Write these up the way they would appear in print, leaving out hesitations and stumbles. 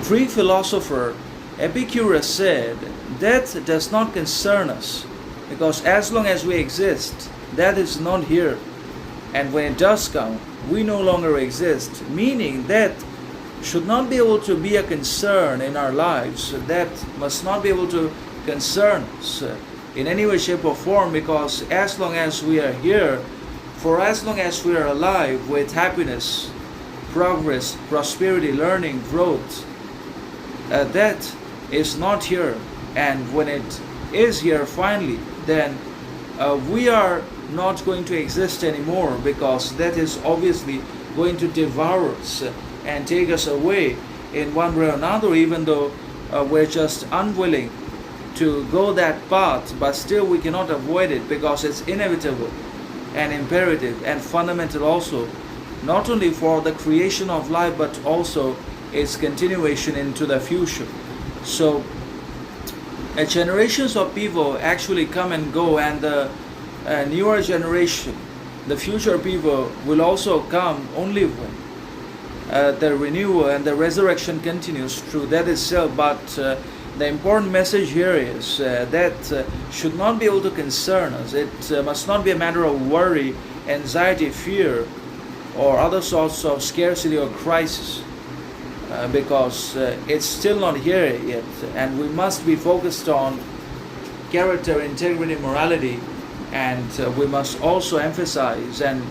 Greek philosopher Epicurus said, "Death does not concern us, because as long as we exist, death is not here. And when it does come, we no longer exist," meaning death should not be able to be a concern in our lives. Death must not be able to concern us in any way, shape, or form, because as long as we are here, for as long as we are alive with happiness, progress, prosperity, learning, growth, death is not here. And when it is here finally, then we are not going to exist anymore, because death is obviously going to devour us and take us away in one way or another, even though we're just unwilling to go that path, but still we cannot avoid it, because it's inevitable and imperative and fundamental also, not only for the creation of life, but also its continuation into the future. So generations of people actually come and go, and the newer generation, the future people, will also come only when the renewal and the resurrection continues through death itself. But the important message here is that should not be able to concern us. It must not be a matter of worry, anxiety, fear, or other sorts of scarcity or crisis, because it's still not here yet. And we must be focused on character, integrity, morality, and we must also emphasize and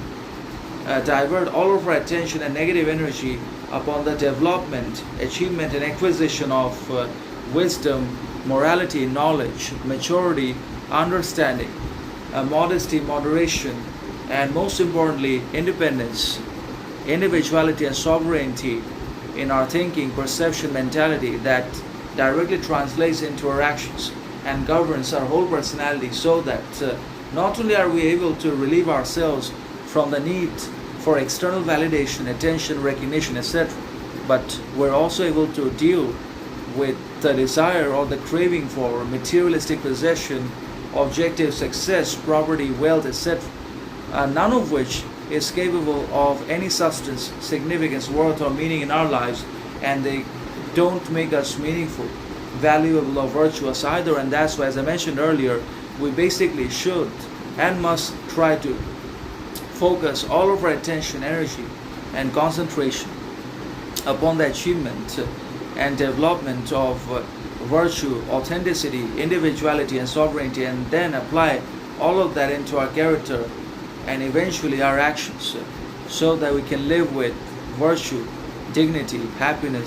divert all of our attention and negative energy upon the development, achievement, and acquisition of wisdom, morality, knowledge, maturity, understanding, modesty, moderation, and most importantly, independence, individuality, and sovereignty in our thinking, perception, mentality, that directly translates into our actions and governs our whole personality, so that not only are we able to relieve ourselves from the need for external validation, attention, recognition, etc., but we're also able to deal with the desire or the craving for materialistic possession, objective success, property, wealth, etc., none of which is capable of any substance, significance, worth, or meaning in our lives, and they don't make us meaningful, valuable, or virtuous either. And that's why, as I mentioned earlier, we basically should and must try to focus all of our attention, energy, and concentration upon the achievement and development of virtue, authenticity, individuality, and sovereignty, and then apply all of that into our character and eventually our actions, so that we can live with virtue, dignity, happiness,